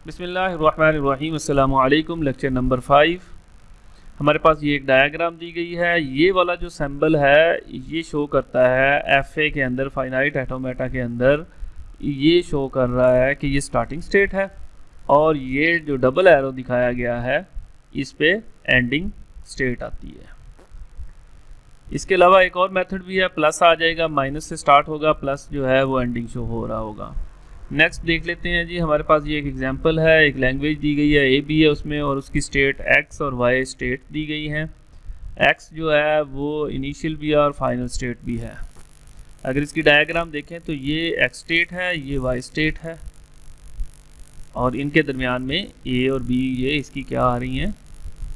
बिस्मिल्लाहिर्रहमानिर्रहीम अस्सलामु अलैकुम। Lecture number 5। हमारे पास ये एक डायग्राम दी गई है। ये वाला जो सिंबल है ये शो करता है एफए के अंदर, फाइनाइट ऑटोमेटा के अंदर ये शो कर रहा है कि ये स्टार्टिंग स्टेट है, और ये जो डबल एरो दिखाया गया है इस पे एंडिंग स्टेट आती है। इसके अलावा एक और मेथड भी है, प्लस आ जाएगा, माइनस से स्टार्ट होगा, प्लस जो है वो एंडिंग शो हो रहा होगा। नेक्स्ट देख लेते हैं जी। हमारे पास ये एक एग्जांपल है, एक लैंग्वेज दी गई है, ए बी है उसमें, और उसकी स्टेट एक्स और वाई स्टेट दी गई हैं। एक्स जो है वो इनिशियल भी है और फाइनल स्टेट भी है। अगर इसकी डायग्राम देखें तो ये एक्स स्टेट है, ये वाई स्टेट है, और इनके दरमियान में ए और बी ये इसकी क्या आ रही हैं,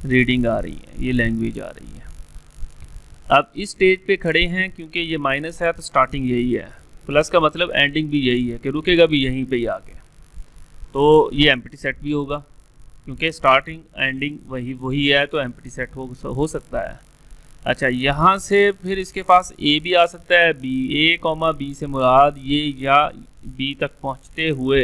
रीडिंग आ रही है, ये लैंग्वेज आ रही है। अब इस स्टेज पे खड़े हैं, क्योंकि ये माइनस है तो स्टार्टिंग यही है, प्लस का मतलब एंडिंग भी यही है कि रुकेगा भी यहीं पे ही आके, तो ये एम्प्टी सेट भी होगा, क्योंकि स्टार्टिंग एंडिंग वही है, तो एम्प्टी सेट हो सकता है। अच्छा, यहाँ से फिर इसके पास ए भी आ सकता है, बी, ए कॉमा बी से मुराद ये या बी तक पहुँचते हुए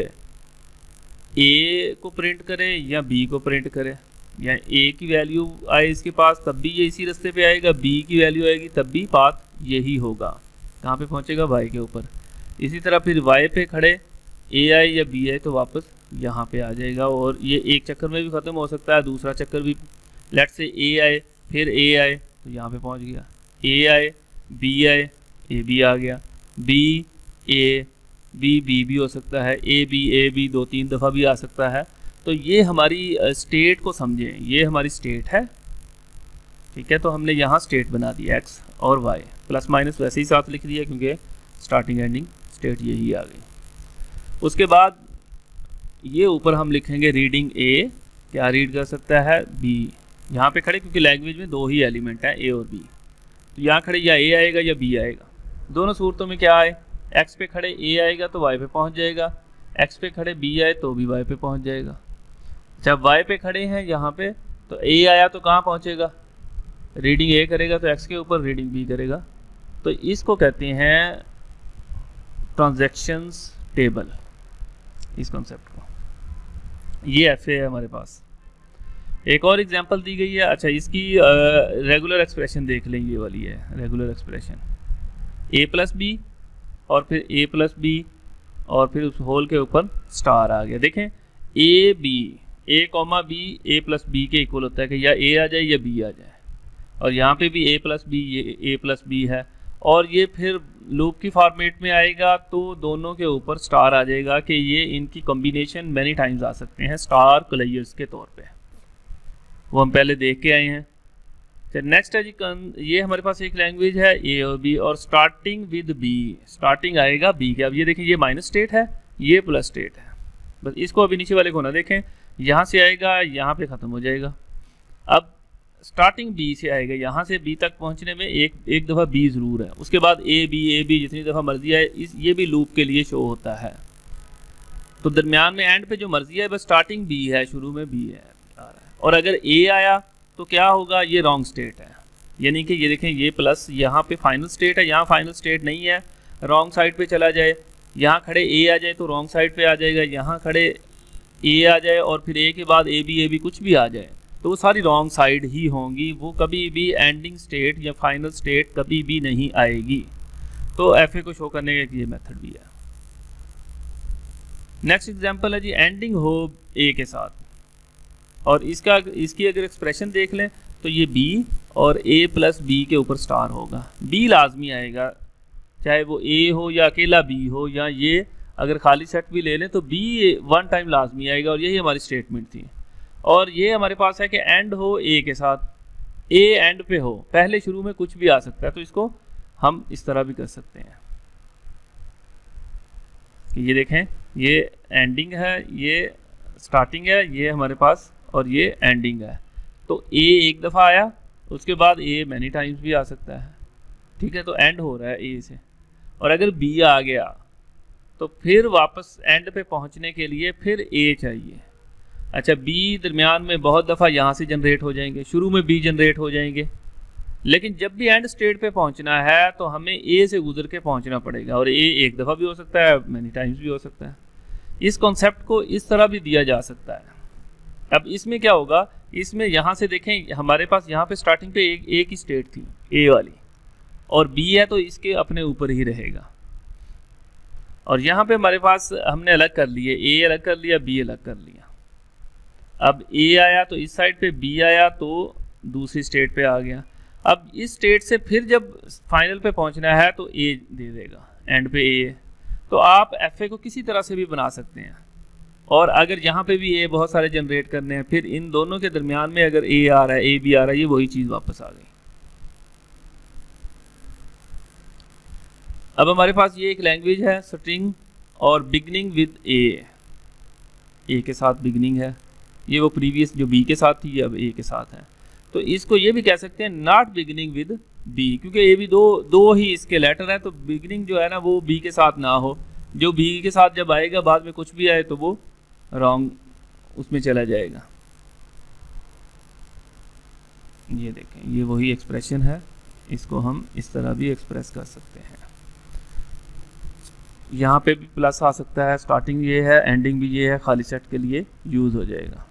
ए को प्रिंट करे या बी को प्रिंट करे, या ए की वैल्यू आए इसके पास तब भी ये इसी रास्ते पे आएगा, बी की वैल्यू आएगी तब भी पाथ यही होगा, कहाँ पे पहुँचेगा, वाई के ऊपर। इसी तरह फिर वाई पे खड़े ए आए या बी आए तो वापस यहाँ पे आ जाएगा, और ये एक चक्कर में भी ख़त्म हो सकता है, दूसरा चक्कर भी, लेट से ए आए फिर ए आए तो यहाँ पे पहुँच गया, ए आए बी आए ए बी आ गया, बी ए बी बी भी हो सकता है, ए बी 2-3 दफ़ा भी आ सकता है। तो ये हमारी स्टेट को समझें, ये हमारी स्टेट है, ठीक है। तो हमने यहाँ स्टेट बना दिया एक्स और वाई, प्लस माइनस वैसे ही साथ लिख दिया क्योंकि स्टार्टिंग एंडिंग स्टेट यही आ गई। उसके बाद ये ऊपर हम लिखेंगे रीडिंग ए, क्या रीड कर सकता है, बी। यहाँ पे खड़े क्योंकि लैंग्वेज में दो ही एलिमेंट हैं, ए और बी, तो यहाँ खड़े या ए आएगा या बी आएगा। दोनों सूरतों में क्या आए, एक्स पे खड़े ए आएगा तो वाई पे पहुँच जाएगा, एक्स पे खड़े बी आए तो भी वाई पे पहुँच जाएगा। जब वाई पे खड़े हैं यहाँ पे तो ए आया तो कहाँ पहुँचेगा, रीडिंग ए करेगा तो एक्स के ऊपर रीडिंग बी करेगा। तो इसको कहते हैं ट्रांजैक्शंस टेबल, इस कॉन्सेप्ट को। ये एफ है हमारे पास। एक और एग्जांपल दी गई है। अच्छा, इसकी रेगुलर एक्सप्रेशन देख लें, ये वाली है रेगुलर एक्सप्रेशन, ए प्लस बी और फिर ए प्लस बी और फिर उस होल के ऊपर स्टार आ गया। देखें A B, A comma B A plus B के इक्वल होता है कि या ए आ जाए या बी आ जाए, और यहाँ पे भी ए प्लस बी, ये ए प्लस बी है, और ये फिर लूप की फॉर्मेट में आएगा तो दोनों के ऊपर स्टार आ जाएगा कि ये इनकी कॉम्बिनेशन मैनी टाइम्स आ सकते हैं स्टार क्लेयर्स के तौर पे, वो हम पहले देख के आए हैं। नेक्स्ट है जी, ये हमारे पास एक लैंग्वेज है ए और बी, और स्टार्टिंग विद बी, स्टार्टिंग आएगा बी के। अब ये देखें, ये माइनस स्टेट है, ये प्लस स्टेट है, बस इसको अभी नीचे वाले को ना देखें, यहाँ से आएगा यहाँ पे ख़त्म हो जाएगा। अब स्टार्टिंग बी से आएगा, यहाँ से बी तक पहुँचने में एक दफ़ा बी ज़रूर है, उसके बाद ए बी जितनी दफ़ा मर्जी है, ये भी लूप के लिए शो होता है। तो दरमियान में एंड पे जो मर्जी है, बस स्टार्टिंग बी है, शुरू में बी है आ रहा है, और अगर ए आया तो क्या होगा, ये रॉन्ग स्टेट है, यानी कि ये देखें ये प्लस यहाँ पे फाइनल स्टेट है, यहाँ फाइनल स्टेट नहीं है, रॉन्ग साइड पे चला जाए, यहाँ खड़े ए आ जाए तो रॉन्ग साइड पे आ जाएगा, यहाँ खड़े ए आ जाए और फिर ए के बाद ए बी कुछ भी आ जाए तो वो सारी रॉन्ग साइड ही होंगी, वो कभी भी एंडिंग स्टेट या फाइनल स्टेट कभी भी नहीं आएगी। तो एफ ए को शो करने का ये मेथड भी है। नेक्स्ट एग्जांपल है जी, एंडिंग हो ए के साथ, और इसकी अगर एक्सप्रेशन देख लें तो ये बी और ए प्लस बी के ऊपर स्टार होगा, बी लाजमी आएगा, चाहे वो ए हो या अकेला बी हो, या ये अगर खाली सेट भी ले लें तो बी वन टाइम लाजमी आएगा, और यही हमारी स्टेटमेंट थी। और ये हमारे पास है कि एंड हो ए के साथ, ए एंड पे हो, पहले शुरू में कुछ भी आ सकता है, तो इसको हम इस तरह भी कर सकते हैं कि ये देखें, ये एंडिंग है, ये स्टार्टिंग है, ये हमारे पास, और ये एंडिंग है। तो ए एक दफ़ा आया, उसके बाद ए मैनी टाइम्स भी आ सकता है, ठीक है। तो एंड हो रहा है ए से, और अगर बी आ गया तो फिर वापस एंड पे पहुंचने के लिए फिर ए चाहिए। अच्छा, बी दरमियान में बहुत दफ़ा यहाँ से जनरेट हो जाएंगे, शुरू में बी जनरेट हो जाएंगे, लेकिन जब भी एंड स्टेट पे पहुँचना है तो हमें ए से गुजर के पहुँचना पड़ेगा, और ए एक दफ़ा भी हो सकता है, मैनी टाइम्स भी हो सकता है। इस कॉन्सेप्ट को इस तरह भी दिया जा सकता है। अब इसमें क्या होगा, इसमें यहाँ से देखें हमारे पास यहाँ पे स्टार्टिंग पे एक ही स्टेट थी ए वाली, और बी है तो इसके अपने ऊपर ही रहेगा। और यहाँ पे हमारे पास हमने अलग कर लिए, ए अलग कर लिया, बी अलग कर लिया। अब ए आया तो इस साइड पे, बी आया तो दूसरी स्टेट पे आ गया। अब इस स्टेट से फिर जब फाइनल पे पहुंचना है तो ए दे देगा, एंड पे ए है। तो आप एफ ए को किसी तरह से भी बना सकते हैं। और अगर यहाँ पे भी ए बहुत सारे जनरेट करने हैं, फिर इन दोनों के दरमियान में अगर ए आ रहा है, ए भी आ रहा है, ये वही चीज़ वापस आ गई। अब हमारे पास ये एक लैंग्वेज है स्ट्रिंग, और बिगनिंग विद ए के साथ बिगनिंग है। ये वो प्रीवियस जो बी के साथ थी, ये अब ए के साथ है। तो इसको ये भी कह सकते हैं नॉट बिगनिंग विद बी, क्योंकि ए भी दो ही इसके लेटर है, तो बिगनिंग जो है ना वो बी के साथ ना हो। जो बी के साथ जब आएगा बाद में कुछ भी आए तो वो रॉन्ग उसमें चला जाएगा। ये देखें, ये वही एक्सप्रेशन है, इसको हम इस तरह भी एक्सप्रेस कर सकते हैं। यहाँ पे भी प्लस आ सकता है, स्टार्टिंग ये है, एंडिंग भी ये है, खाली सेट के लिए यूज़ हो जाएगा।